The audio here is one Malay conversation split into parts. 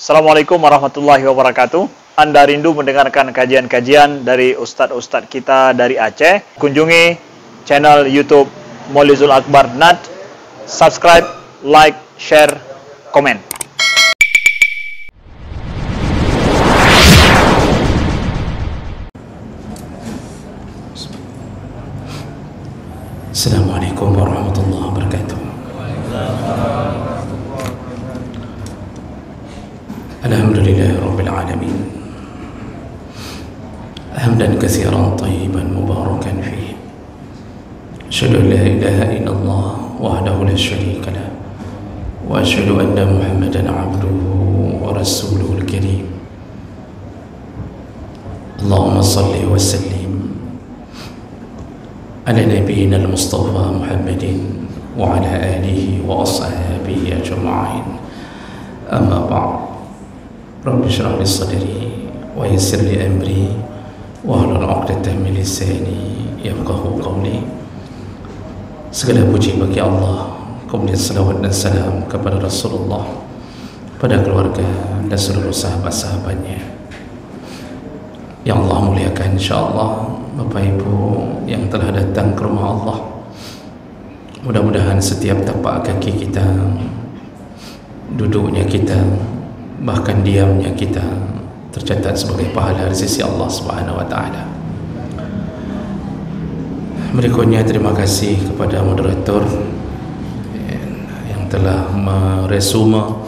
Assalamualaikum warahmatullahi wabarakatuh. Anda rindu mendengarkan kajian-kajian dari ustadz-ustadz kita dari Aceh? Kunjungi channel YouTube Maulizul Akbar NAD. Subscribe, like, share, komen. Assalamualaikum warahmatullahi wabarakatuh. Alhamdulillahi rabbil alamin. Hamdan katsiran tayyiban mubarakan fihi. Asyhadu an la ilaha illallah wahdahu la syarika lah. Wa asyhadu anna Muhammadan abduhu wa rasuluhul karim. Allahumma salli wa sallim ala nabiyyina al-Mustafa Muhammadin wa ala alihi wa ashabihi ajma'in. Amma ba'd. Rabbi shrah li sadri wa yassir li amri wahlul 'uqdatam min lisani yafqahu qawli. Segala puji bagi Allah, kemudian salawat dan salam kepada Rasulullah, pada keluarga dan seluruh sahabat-sahabatnya yang Allah muliakan. InsyaAllah Bapak Ibu yang telah datang ke rumah Allah, mudah-mudahan setiap tapak kaki kita, duduknya kita, bahkan diamnya kita tercatat sebagai pahala di sisi Allah Subhanahu wa taala. Berikutnya terima kasih kepada moderator yang telah meresume,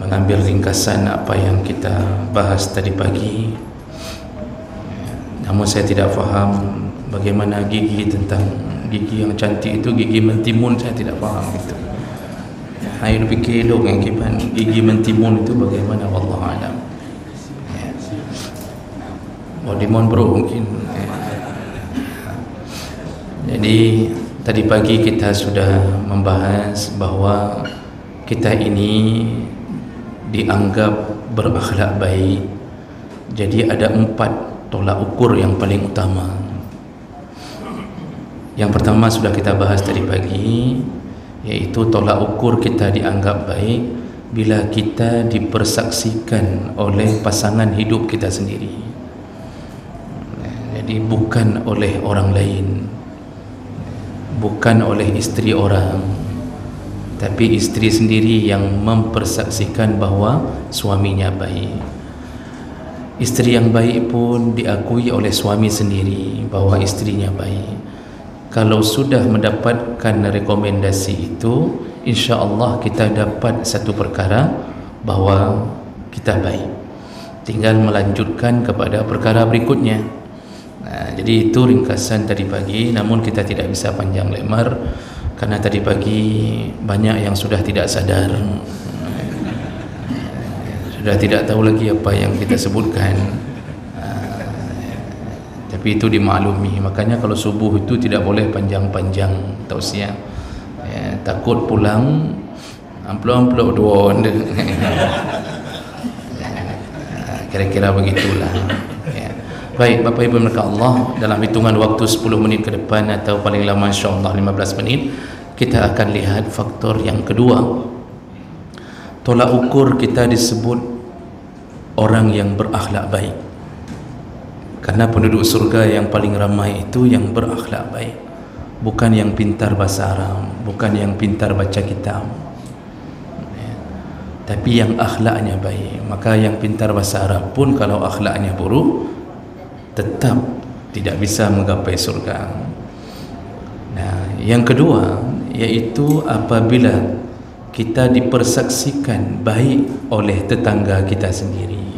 mengambil ringkasan apa yang kita bahas tadi pagi. Namun saya tidak faham bagaimana gigi yang cantik itu, gigi mentimun, saya tidak faham itu. Saya fikir dulu yang gigi mentimun itu bagaimana, wallahu alam. Wadimun bro mungkin. Jadi tadi pagi kita sudah membahas bahwa kita ini dianggap berakhlak baik. Jadi ada 4 tolak ukur yang paling utama. Yang pertama sudah kita bahas tadi pagi, yaitu tolak ukur kita dianggap baik bila kita dipersaksikan oleh pasangan hidup kita sendiri. Jadi bukan oleh orang lain, bukan oleh isteri orang, tapi isteri sendiri yang mempersaksikan bahawa suaminya baik. Isteri yang baik pun diakui oleh suami sendiri bahawa istrinya baik. Kalau sudah mendapatkan rekomendasi itu, insya-Allah kita dapat satu perkara bahawa kita baik. Tinggal melanjutkan kepada perkara berikutnya. Jadi itu ringkasan tadi pagi. Namun kita tidak bisa panjang lebar karena tadi pagi banyak yang sudah tidak sadar, sudah tidak tahu lagi apa yang kita sebutkan. Tapi itu dimaklumi. Makanya kalau subuh itu tidak boleh panjang-panjang tausiah, takut pulang amplop-amplop dua. Kira-kira begitulah. Baik Bapak Ibu berkah Allah, dalam hitungan waktu 10 menit ke depan atau paling lama insyaAllah 15 menit, kita akan lihat faktor yang kedua. Tolak ukur kita disebut orang yang berakhlak baik. Karena penduduk surga yang paling ramai itu yang berakhlak baik, bukan yang pintar bahasa Arab, bukan yang pintar baca kitab, tapi yang akhlaknya baik. Maka yang pintar bahasa Arab pun kalau akhlaknya buruk, tetap tidak bisa menggapai surga. Nah, yang kedua yaitu apabila kita dipersaksikan baik oleh tetangga kita sendiri.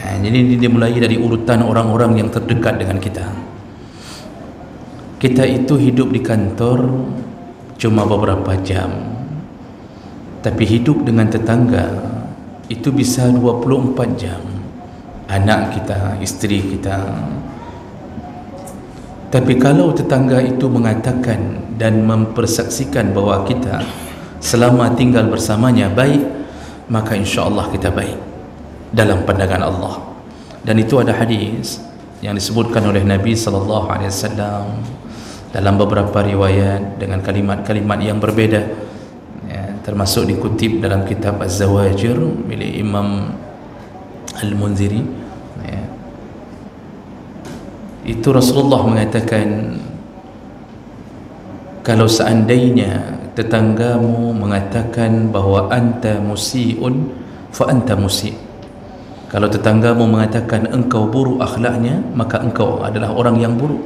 Jadi ini dimulai dari urutan orang-orang yang terdekat dengan kita. Kita itu hidup di kantor cuma beberapa jam, tapi hidup dengan tetangga itu bisa 24 jam. Anak kita, isteri kita. Tapi kalau tetangga itu mengatakan dan mempersaksikan bahawa kita selama tinggal bersamanya baik, maka insya-Allah kita baik dalam pandangan Allah. Dan itu ada hadis yang disebutkan oleh Nabi sallallahu alaihi wasallam dalam beberapa riwayat dengan kalimat-kalimat yang berbeda. termasuk dikutip dalam kitab Az-Zawajir milik Imam Al-Munziri, ya. Itu Rasulullah mengatakan, kalau seandainya tetanggamu mengatakan bahawa anta musi'un fa anta musi', kalau tetanggamu mengatakan engkau buruk akhlaknya, maka engkau adalah orang yang buruk.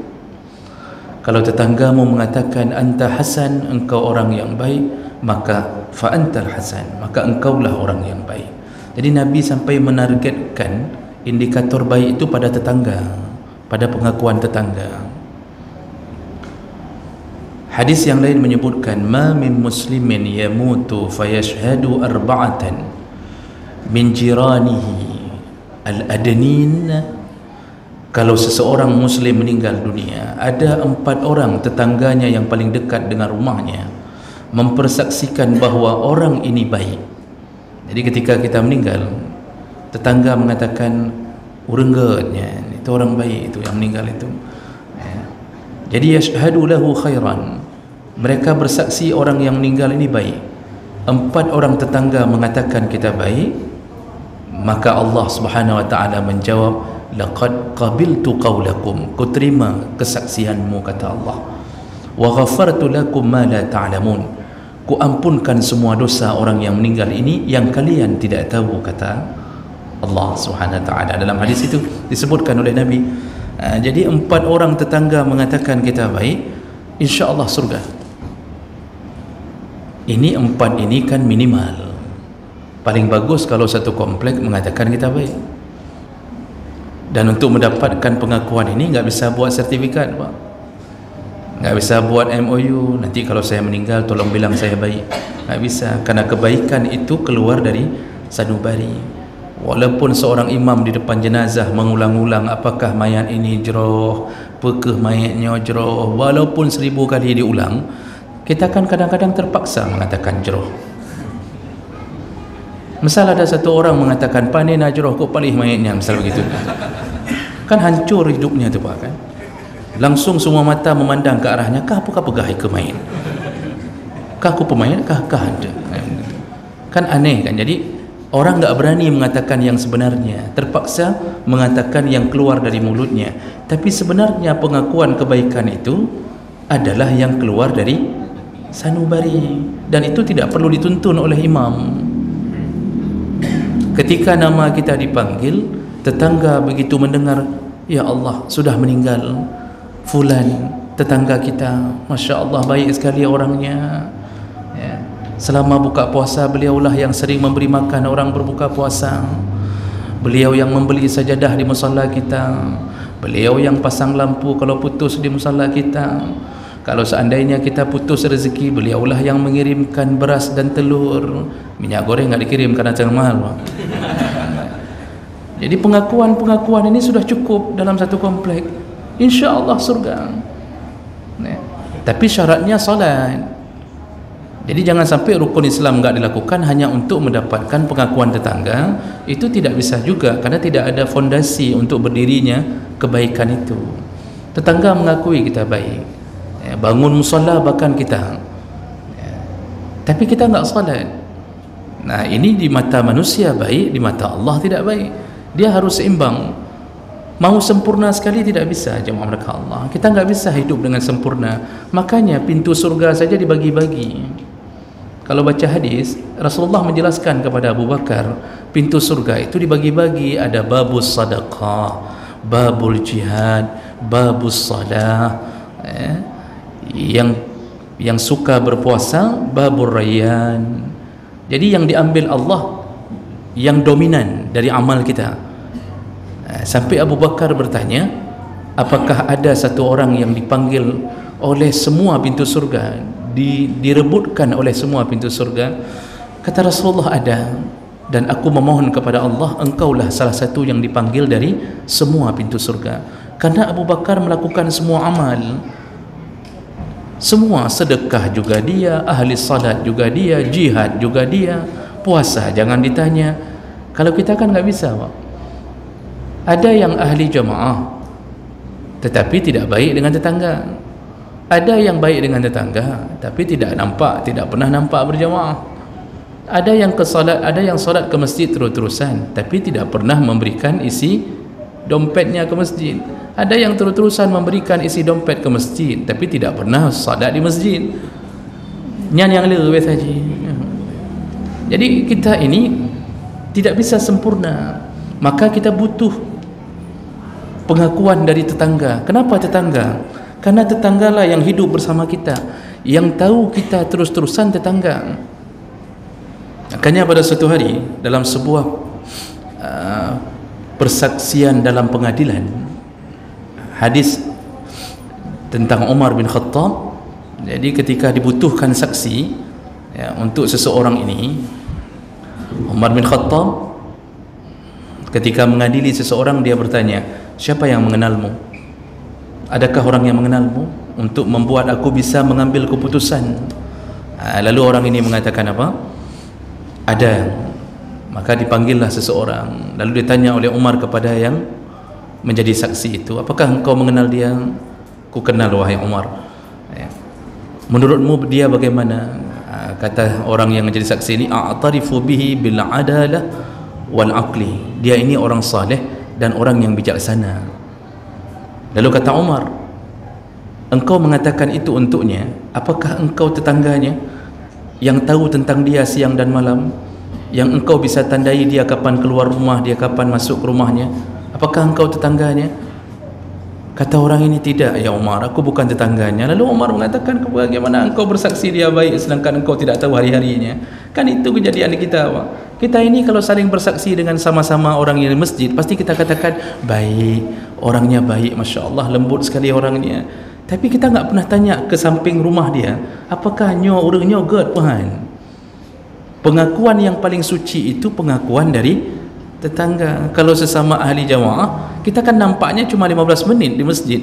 Kalau tetanggamu mengatakan anta hasan, engkau orang yang baik, maka fa antal hasan, maka engkaulah orang yang baik. Jadi Nabi sampai menargetkan indikator baik itu pada tetangga, pada pengakuan tetangga. Hadis yang lain menyebutkan, ma min muslimin yamutu fayashhadu arba'atan min jiranihi al-adnin. Kalau seseorang muslim meninggal dunia, ada 4 orang tetangganya yang paling dekat dengan rumahnya mempersaksikan bahawa orang ini baik. Jadi ketika kita meninggal, tetangga mengatakan urenggetnya itu orang baik, itu yang meninggal itu. Jadi yashhadu lahu khairan, mereka bersaksi orang yang meninggal ini baik. 4 orang tetangga mengatakan kita baik, maka Allah Subhanahu wa taala menjawab, laqad qabiltu qawlakum, ku terima kesaksianmu, kata Allah. Wa ghafartu lakum ma la ta'lamun, ku ampunkan semua dosa orang yang meninggal ini yang kalian tidak tahu, kata Allah Subhanahu wa taala. Dalam hadis itu disebutkan oleh Nabi, jadi 4 orang tetangga mengatakan kita baik, insya-Allah surga. Ini 4 ini kan minimal. Paling bagus kalau satu komplek mengatakan kita baik. Dan untuk mendapatkan pengakuan ini nggak bisa buat sertifikat, Pak. Nggak bisa buat MOU, nanti kalau saya meninggal tolong bilang saya baik. Nggak bisa, karena kebaikan itu keluar dari sanubari. Walaupun seorang imam di depan jenazah mengulang-ulang apakah mayat ini jeroh, apakah mayatnya jeroh, walaupun 1000 kali diulang, kita kan kadang-kadang terpaksa mengatakan jeroh. Misal ada satu orang mengatakan panen jeroh kok palih mayatnya, misal begitu, kan hancur hidupnya tu, Pak, kan. Langsung semua mata memandang ke arahnya, kah apakah pegah ke mayat, kah aku pemain, kah ada, kan aneh kan. Jadi orang nggak berani mengatakan yang sebenarnya, terpaksa mengatakan yang keluar dari mulutnya. Tapi sebenarnya pengakuan kebaikan itu adalah yang keluar dari sanubari, dan itu tidak perlu dituntun oleh imam. Ketika nama kita dipanggil, tetangga begitu mendengar, ya Allah, sudah meninggal fulan, tetangga kita, Masya Allah baik sekali orangnya, ya. Selama buka puasa beliaulah yang sering memberi makan orang berbuka puasa, beliau yang membeli sajadah di musalla kita, beliau yang pasang lampu kalau putus di musalla kita. Kalau seandainya kita putus rezeki, beliaulah yang mengirimkan beras dan telur. Minyak goreng nggak dikirim karena sangat mahal, Pak. Jadi pengakuan-pengakuan ini sudah cukup dalam satu komplek, insya Allah surga. Nah, tapi syaratnya salat. Jadi jangan sampai rukun Islam enggak dilakukan hanya untuk mendapatkan pengakuan tetangga. Itu tidak bisa juga, karena tidak ada fondasi untuk berdirinya kebaikan itu. Tetangga mengakui kita baik, ya, bangun musalla bahkan kita, ya, tapi kita enggak salat. Nah, ini di mata manusia baik, di mata Allah tidak baik. Dia harus seimbang. Mau sempurna sekali tidak bisa, jemaah mereka Allah. Kita enggak bisa hidup dengan sempurna. Makanya pintu surga saja dibagi-bagi. Kalau baca hadis, Rasulullah menjelaskan kepada Abu Bakar, pintu surga itu dibagi-bagi, ada babus sadaqah, babul jihad, babus salah, yang suka berpuasa, babur rayyan. Jadi yang diambil Allah yang dominan dari amal kita. Sampai Abu Bakar bertanya, apakah ada satu orang yang dipanggil oleh semua pintu surga, direbutkan oleh semua pintu surga? Kata Rasulullah, ada. Dan aku memohon kepada Allah, engkaulah salah satu yang dipanggil dari semua pintu surga. Karena Abu Bakar melakukan semua amal, semua, sedekah juga dia, ahli salat juga dia, jihad juga dia, puasa jangan ditanya. Kalau kita kan nggak bisa, Pak. Ada yang ahli jamaah tetapi tidak baik dengan tetangga. Ada yang baik dengan tetangga tapi tidak pernah nampak berjamaah. Ada yang solat ke masjid terus-terusan tapi tidak pernah memberikan isi dompetnya ke masjid. Ada yang terus-terusan memberikan isi dompet ke masjid tapi tidak pernah solat di masjid. Yang lebih saja. Jadi kita ini tidak bisa sempurna. Maka kita butuh pengakuan dari tetangga. Kenapa tetangga? Karena tetanggalah yang hidup bersama kita, yang tahu kita terus-terusan tetangga. Makanya pada suatu hari dalam sebuah persaksian dalam pengadilan, hadis tentang Umar bin Khattab. Jadi ketika dibutuhkan saksi untuk seseorang ini, Umar bin Khattab ketika mengadili seseorang, dia bertanya, siapa yang mengenalmu? Adakah orang yang mengenalmu untuk membuat aku bisa mengambil keputusan? Lalu orang ini mengatakan apa? Ada. Maka dipanggillah seseorang. Lalu ditanya oleh Umar kepada yang menjadi saksi itu, apakah engkau mengenal dia? Ku kenal wahai Umar. Menurutmu dia bagaimana? Kata orang yang menjadi saksi ini, a'tarifu bihi bil adalah wal aqli. Dia ini orang saleh dan orang yang bijaksana. Lalu kata Umar, engkau mengatakan itu untuknya, apakah engkau tetangganya yang tahu tentang dia siang dan malam, yang engkau bisa tandai dia kapan keluar rumah, dia kapan masuk ke rumahnya? Apakah engkau tetangganya? Kata orang ini, tidak ya Umar, aku bukan tetangganya. Lalu Umar mengatakan, bagaimana engkau bersaksi dia baik sedangkan engkau tidak tahu hari-harinya? Kan itu kejadian kita, Pak. Kita ini kalau saling bersaksi dengan sama-sama orang yang di masjid, pasti kita katakan baik, orangnya baik, Masya Allah, lembut sekali orangnya. Tapi kita nggak pernah tanya ke samping rumah dia, apakah orangnya good, Tuhan? Pengakuan yang paling suci itu pengakuan dari tetangga. Kalau sesama ahli jamaah, kita kan nampaknya cuma 15 menit di masjid.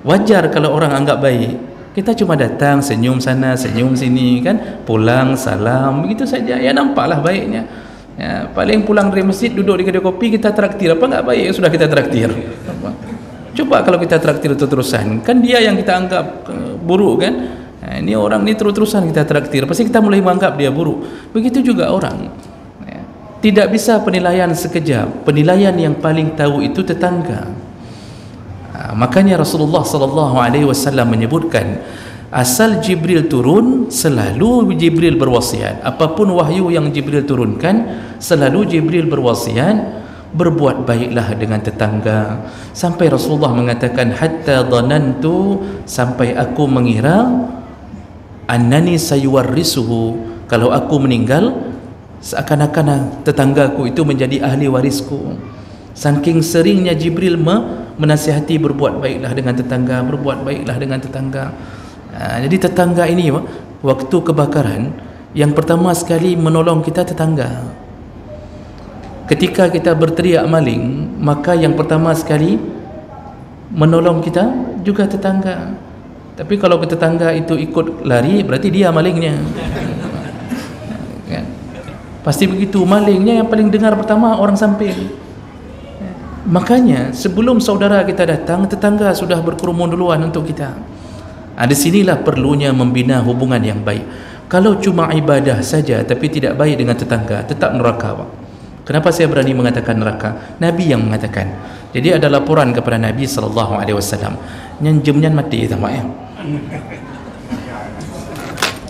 Wajar kalau orang anggap baik. Kita cuma datang, senyum sana, senyum sini, kan, pulang, salam, begitu saja. Ya nampaklah baiknya. Ya, paling pulang dari masjid, duduk di kedai kopi, kita traktir. Apa enggak baik? Sudah kita traktir. Coba kalau kita traktir terus-terusan, kan dia yang kita anggap buruk, kan? Nah, ini orang ini terus-terusan kita traktir, pasti kita mulai menganggap dia buruk. Begitu juga orang. Tidak bisa penilaian sekejap. Penilaian yang paling tahu itu tetangga. Makanya Rasulullah SAW menyebutkan, asal Jibril turun, selalu Jibril berwasiat. Apapun wahyu yang Jibril turunkan, selalu Jibril berwasiat, berbuat baiklah dengan tetangga. Sampai Rasulullah mengatakan, hatta dhanantu, sampai aku mengira, annani sayuwarrisuhu, kalau aku meninggal, seakan-akan tetanggaku itu menjadi ahli warisku. Saking seringnya Jibril menasihati, berbuat baiklah dengan tetangga, berbuat baiklah dengan tetangga. Jadi tetangga ini, waktu kebakaran, yang pertama sekali menolong kita tetangga. Ketika kita berteriak maling, maka yang pertama sekali menolong kita juga tetangga. Tapi kalau tetangga itu ikut lari, berarti dia malingnya. Pasti begitu, malingnya yang paling dengar pertama orang samping. Makanya sebelum saudara kita datang, tetangga sudah berkerumun duluan untuk kita. Di sinilah perlunya membina hubungan yang baik. Kalau cuma ibadah saja tapi tidak baik dengan tetangga, tetap neraka, Pak. Kenapa saya berani mengatakan neraka? Nabi yang mengatakan. Jadi ada laporan kepada Nabi SAW, nyanjemnya mati, tak ya?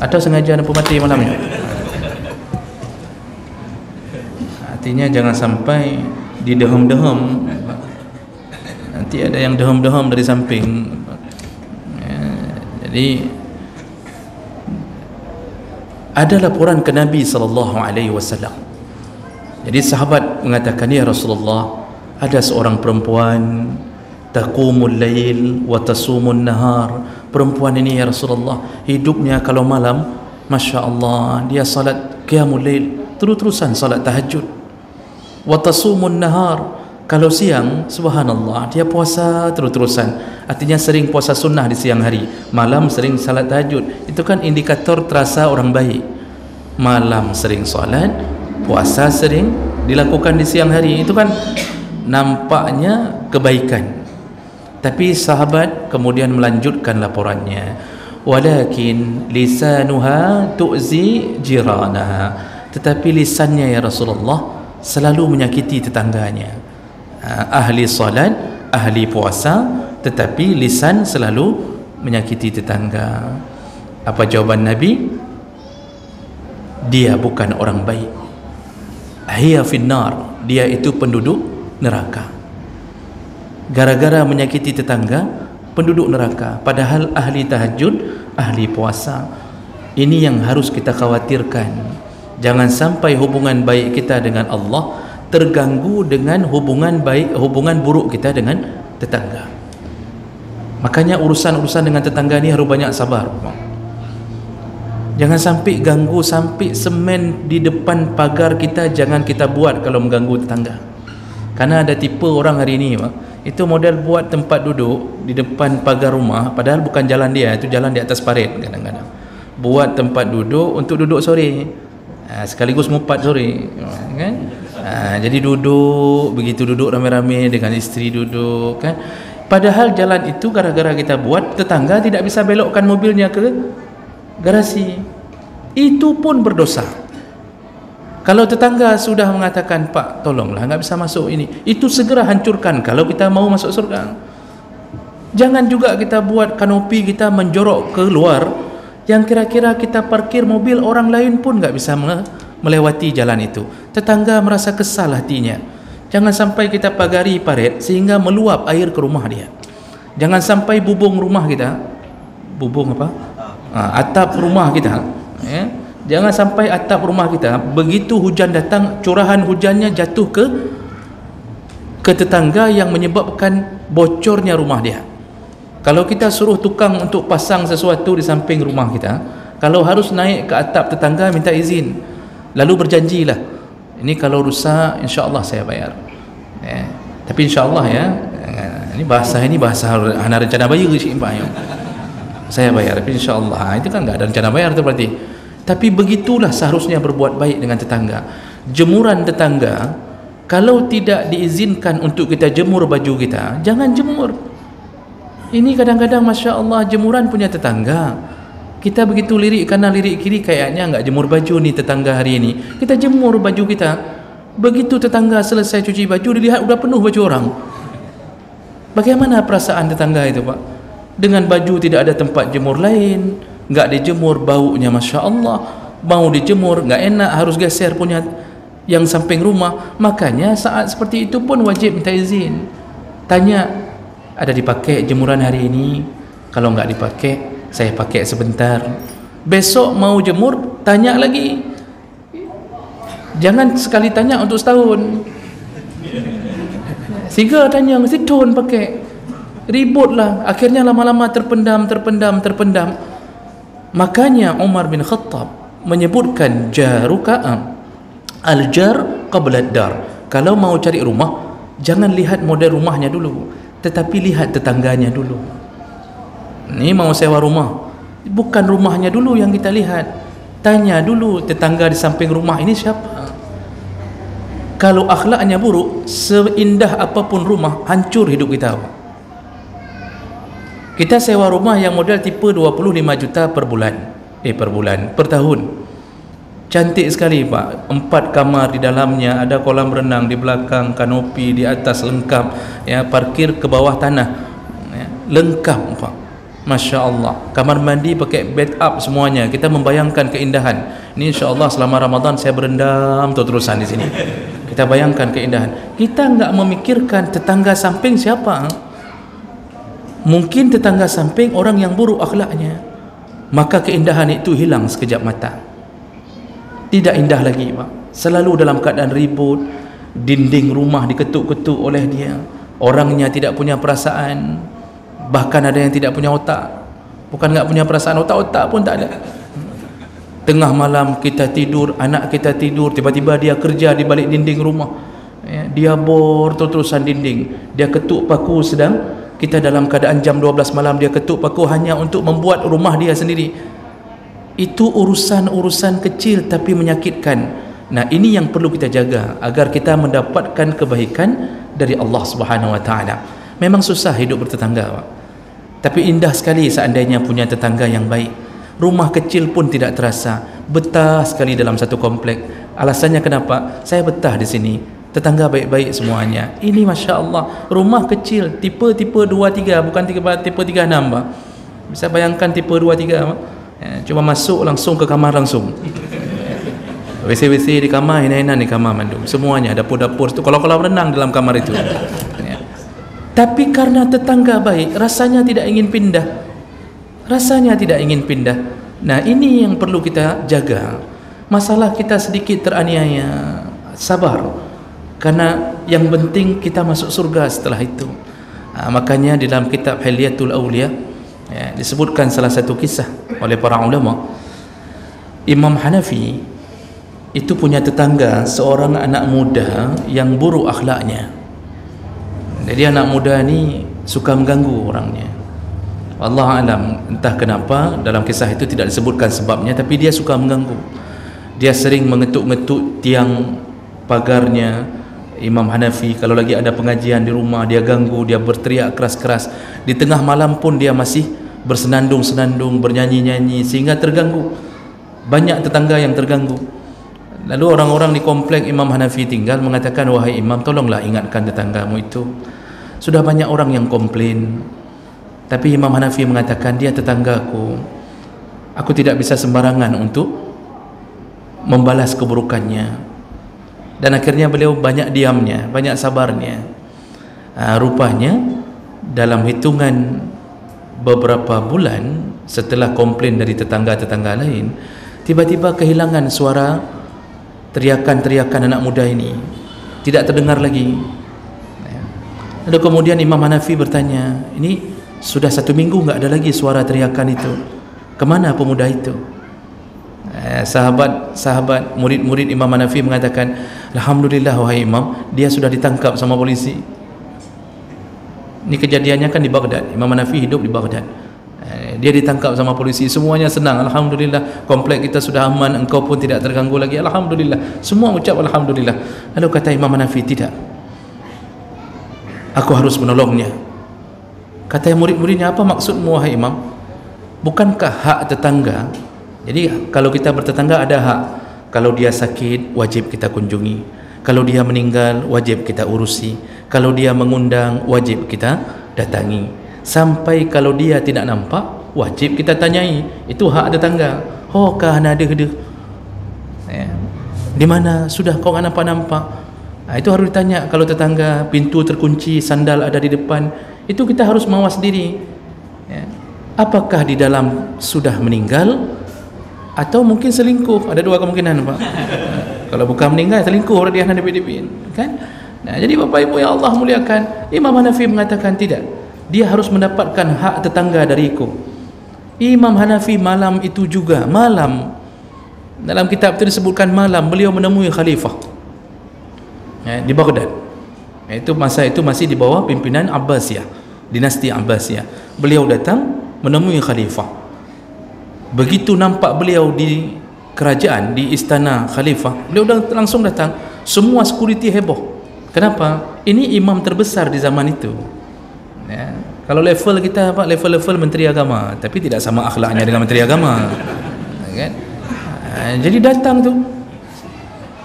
Atau sengaja nampak mati malamnya? Artinya jangan sampai didehem-dehem, nanti ada yang dehem-dehem dari samping. Jadi ada laporan ke Nabi SAW. Jadi sahabat mengatakan, ya Rasulullah, ada seorang perempuan taqumul lail wa tasumun nahar. Perempuan ini ya Rasulullah, hidupnya kalau malam, Masya Allah, dia salat qiyamul lail, terus-terusan salat tahajud. Wa tasumun nahar, kalau siang, subhanallah, dia puasa terus-terusan. Artinya sering puasa sunnah di siang hari, malam sering salat tahajud. Itu kan indikator terasa orang baik. Malam sering salat, puasa sering dilakukan di siang hari, itu kan nampaknya kebaikan. Tapi sahabat kemudian melanjutkan laporannya, walakin lisanuha tu'zi jiranaha, tetapi lisannya ya Rasulullah selalu menyakiti tetangganya. Ahli salat, ahli puasa, tetapi lisan selalu menyakiti tetangga. Apa jawaban Nabi? Dia bukan orang baik. Hiya finnar, dia itu penduduk neraka. Gara-gara menyakiti tetangga, penduduk neraka. Padahal ahli tahajud, ahli puasa. Ini yang harus kita khawatirkan. Jangan sampai hubungan baik kita dengan Allah terganggu dengan hubungan buruk kita dengan tetangga. Makanya urusan-urusan dengan tetangga ni harus banyak sabar. Jangan sampai ganggu, sampai semen di depan pagar kita jangan kita buat kalau mengganggu tetangga. Karena ada tipe orang hari ini, itu model buat tempat duduk di depan pagar rumah, padahal bukan jalan dia, itu jalan di atas parit kadang-kadang. Buat tempat duduk untuk duduk sore, sekaligus mupat sore, kan? Jadi duduk, begitu duduk rame-rame dengan isteri duduk, kan? Padahal jalan itu gara-gara kita buat, tetangga tidak bisa belokkan mobilnya ke garasi. Itu pun berdosa. Kalau tetangga sudah mengatakan, Pak tolonglah nggak bisa masuk ini, itu segera hancurkan kalau kita mau masuk surga. Jangan juga kita buat kanopi kita menjorok ke luar, yang kira-kira kita parkir mobil orang lain pun nggak bisa melewati jalan itu. Tetangga merasa kesal hatinya. Jangan sampai kita pagari parit sehingga meluap air ke rumah dia. Jangan sampai bubung rumah kita, bubung apa? Atap rumah kita, ya? Jangan sampai atap rumah kita begitu hujan datang, curahan hujannya jatuh ke tetangga yang menyebabkan bocornya rumah dia. Kalau kita suruh tukang untuk pasang sesuatu di samping rumah kita, kalau harus naik ke atap tetangga minta izin, lalu berjanjilah, ini kalau rusak insya-Allah saya bayar. Tapi insya-Allah ya, ini bahasa hana rencana bayar sih Pak. Saya bayar, tapi insya-Allah itu kan enggak ada rencana bayar itu berarti. Tapi begitulah seharusnya berbuat baik dengan tetangga. Jemuran tetangga, kalau tidak diizinkan untuk kita jemur baju kita, jangan jemur. Ini kadang-kadang Masya Allah jemuran punya tetangga, kita begitu lirik kanan lirik kiri, kayaknya enggak jemur baju nih tetangga hari ini, kita jemur baju kita. Begitu tetangga selesai cuci baju, dilihat udah penuh baju orang. Bagaimana perasaan tetangga itu Pak? Dengan baju tidak ada tempat jemur lain, enggak dijemur, baunya Masya Allah, mau dijemur enggak enak, harus geser punya yang samping rumah. Makanya saat seperti itu pun wajib minta izin, tanya, ada dipakai jemuran hari ini? Kalau enggak dipakai, saya pakai sebentar. Besok mau jemur, tanya lagi. Jangan sekali tanya untuk setahun, 3 tanya, mesti tahun pakai. Ributlah, akhirnya lama-lama terpendam. Makanya Umar bin Khattab menyebutkan jaruka al-jar qabla ad-dar. Kalau mau cari rumah, jangan lihat model rumahnya dulu, tetapi lihat tetangganya dulu. Ini mau sewa rumah, bukan rumahnya dulu yang kita lihat, tanya dulu tetangga di samping rumah ini siapa. Kalau akhlaknya buruk, seindah apapun rumah, hancur hidup kita. Kita sewa rumah yang model tipe 25 juta per tahun. Cantik sekali Pak, 4 kamar di dalamnya, ada kolam renang di belakang, kanopi di atas lengkap, ya, parkir ke bawah tanah, ya, lengkap Pak. Masya Allah, kamar mandi pakai bed up semuanya. Kita membayangkan keindahan. Ini insya Allah selama Ramadan saya berendam terus-terusan di sini. Kita bayangkan keindahan. Kita enggak memikirkan tetangga samping siapa. Mungkin tetangga samping orang yang buruk akhlaknya, maka keindahan itu hilang sekejap mata. Tidak indah lagi Pak. Selalu dalam keadaan ribut, dinding rumah diketuk-ketuk oleh dia, orangnya tidak punya perasaan, bahkan ada yang tidak punya otak. Bukan enggak punya perasaan, otak pun tak ada. Tengah malam kita tidur, anak kita tidur, tiba-tiba dia kerja di balik dinding rumah, ya, dia bor terus-terusan dinding, dia ketuk paku, sedang kita dalam keadaan jam 12 malam dia ketuk paku hanya untuk membuat rumah dia sendiri. Itu urusan-urusan kecil tapi menyakitkan. Nah, ini yang perlu kita jaga agar kita mendapatkan kebaikan dari Allah Subhanahu wa taala. Memang susah hidup bertetangga, Pak. Tapi indah sekali seandainya punya tetangga yang baik. Rumah kecil pun tidak terasa, betah sekali dalam satu komplek. Alasannya kenapa? Saya betah di sini, tetangga baik-baik semuanya. Ini Masya Allah, rumah kecil, tipe 2-3, bukan tipe 3-6 Pak. Bisa bayangkan tipe 2-3 Pak. Cuma masuk langsung ke kamar langsung. WC di kamar, enak-enak di kamar mandum. Semuanya dapur-dapur itu, kalau renang dalam kamar itu. Tapi karena tetangga baik, rasanya tidak ingin pindah. Rasanya tidak ingin pindah. Nah, ini yang perlu kita jaga. Masalah kita sedikit teraniaya, sabar. Karena yang penting kita masuk surga setelah itu. Makanya di dalam kitab Hilyatul Awliya disebutkan salah satu kisah oleh para ulama. Imam Hanafi itu punya tetangga seorang anak muda yang buruk akhlaknya. Jadi anak muda ni suka mengganggu orangnya. Wallahu alam, entah kenapa dalam kisah itu tidak disebutkan sebabnya, tapi dia suka mengganggu. Dia sering mengetuk-ngetuk tiang pagarnya Imam Hanafi. Kalau lagi ada pengajian di rumah, dia ganggu, dia berteriak keras-keras. Di tengah malam pun dia masih bersenandung-senandung, bernyanyi-nyanyi, sehingga terganggu. Banyak tetangga yang terganggu. Lalu orang-orang di komplek Imam Hanafi tinggal mengatakan, wahai Imam, tolonglah ingatkan tetanggamu itu. Sudah banyak orang yang komplain. Tapi Imam Hanafi mengatakan, dia tetanggaku, aku tidak bisa sembarangan untuk membalas keburukannya. Dan akhirnya beliau banyak diamnya, banyak sabarnya. Rupanya dalam hitungan beberapa bulan setelah komplain dari tetangga-tetangga lain, tiba-tiba kehilangan suara teriakan-teriakan anak muda ini, tidak terdengar lagi. Lalu kemudian Imam Hanafi bertanya, ini sudah 1 minggu enggak ada lagi suara teriakan itu, kemana pemuda itu? Sahabat murid-murid Imam Hanafi mengatakan, alhamdulillah wahai Imam, dia sudah ditangkap sama polisi. Ini kejadiannya kan di Baghdad. Imam Hanafi hidup di Baghdad. Dia ditangkap sama polisi, semuanya senang, alhamdulillah, komplek kita sudah aman, engkau pun tidak terganggu lagi, alhamdulillah. Semua ucap alhamdulillah. Lalu kata Imam Hanafi, tidak, aku harus menolongnya. Kata murid-muridnya, apa maksudmu wahai Imam? Bukankah hak tetangga? Jadi kalau kita bertetangga ada hak. Kalau dia sakit, wajib kita kunjungi. Kalau dia meninggal, wajib kita urusi. Kalau dia mengundang, wajib kita datangi. Sampai kalau dia tidak nampak, wajib kita tanyai. Itu hak tetangga. Oh, kah ada dia? Di mana? Sudah kau nggak nampak-nampak? Itu harus ditanya. Kalau tetangga pintu terkunci, sandal ada di depan, itu kita harus mawas diri. Apakah di dalam sudah meninggal atau mungkin selingkuh? Ada 2 kemungkinan, Pak. Kalau bukan meninggal, selingkuh dia hadap-hadapin, kan? Nah, jadi Bapak Ibu yang Allah muliakan, Imam Hanafi mengatakan tidak. Dia harus mendapatkan hak tetangga dariku. Imam Hanafi malam itu juga, malam, dalam kitab itu disebutkan malam, beliau menemui khalifah di Baghdad. Itu masa itu masih di bawah pimpinan Abbasiyah, dinasti Abbasiyah. Beliau datang menemui khalifah. Begitu nampak beliau di kerajaan, di istana khalifah, beliau langsung datang. Semua security heboh. Kenapa? Ini imam terbesar di zaman itu. Kalau level kita, Pak, level-level menteri agama, tapi tidak sama akhlaknya dengan menteri agama, kan? Jadi datang tu,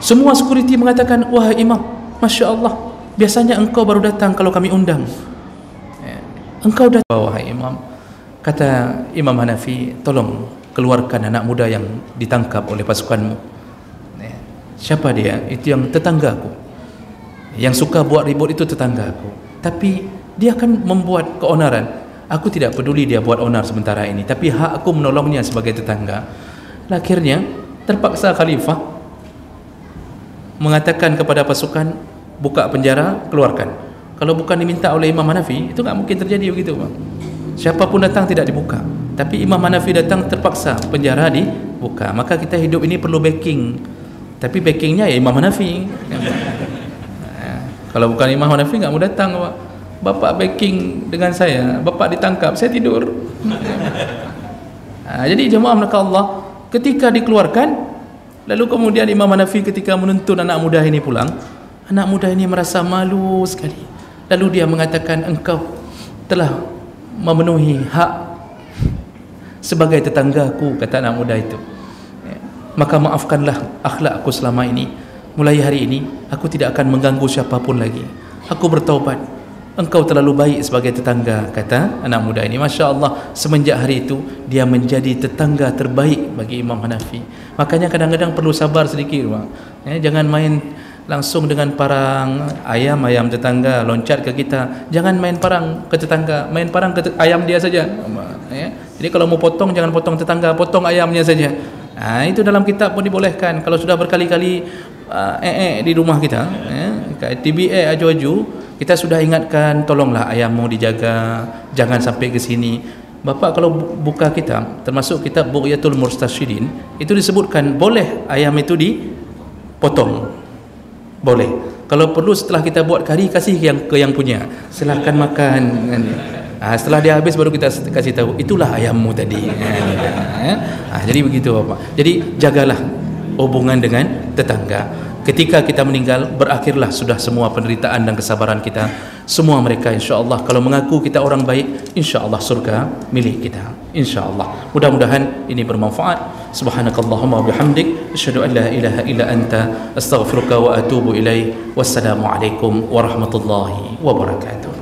semua security mengatakan, wah imam, Masya Allah, biasanya engkau baru datang kalau kami undang. Engkau datang, wahai imam. Kata Imam Hanafi, tolong keluarkan anak muda yang ditangkap oleh pasukanmu. Siapa dia? Itu yang tetanggaku. Yang suka buat ribut itu tetanggaku. Tapi dia akan membuat keonaran. Aku tidak peduli dia buat onar sementara ini, tapi hak aku menolongnya sebagai tetangga. Akhirnya terpaksa khalifah mengatakan kepada pasukan, buka penjara, keluarkan. Kalau bukan diminta oleh Imam Hanafi, itu tak mungkin terjadi begitu, Pak. Siapapun datang tidak dibuka. Tapi Imam Hanafi datang, terpaksa penjara dibuka. Maka kita hidup ini perlu backing. Tapi backingnya ya Imam Hanafi. Kalau bukan Imam Hanafi nggak mau datang, Pak. Bapak backing dengan saya, Bapak ditangkap, saya tidur. Jadi jemaah maka Allah, ketika dikeluarkan, lalu kemudian Imam Hanafi ketika menuntun anak muda ini pulang, anak muda ini merasa malu sekali. Lalu dia mengatakan, engkau telah memenuhi hak sebagai tetanggaku, kata anak muda itu. maka maafkanlah akhlak aku selama ini. Mulai hari ini aku tidak akan mengganggu siapapun lagi. Aku bertaubat. Engkau terlalu baik sebagai tetangga, kata anak muda ini. Masya Allah, semenjak hari itu dia menjadi tetangga terbaik bagi Imam Hanafi. Makanya kadang-kadang perlu sabar sedikit, jangan main langsung dengan parang ayam tetangga loncat ke kita. Jangan main parang ke tetangga, main parang ke ayam dia saja. Jadi kalau mau potong, jangan potong tetangga, potong ayamnya saja. Itu dalam kitab pun dibolehkan. Kalau sudah berkali-kali di rumah kita, TBA aju-aju, kita sudah ingatkan, tolonglah ayammu dijaga, jangan sampai ke sini. Bapak kalau buka kitab, termasuk kitab Bughyatul Mustasyidin, itu disebutkan boleh ayam itu dipotong, boleh. Kalau perlu setelah kita buat kari, kasih ke yang punya, silahkan makan. Setelah dia habis baru kita kasih tahu, itulah ayammu tadi. Jadi begitu Bapak. Jadi jagalah hubungan dengan tetangga. Ketika kita meninggal, berakhirlah sudah semua penderitaan dan kesabaran kita. Semua mereka insyaAllah, kalau mengaku kita orang baik, insyaAllah surga milik kita, insyaAllah. Mudah-mudahan ini bermanfaat. Subhanakallahumma bihamdik, asyhadu an la ilaha illa anta, astaghfiruka wa atubu ilaih. Wassalamualaikum warahmatullahi wabarakatuh.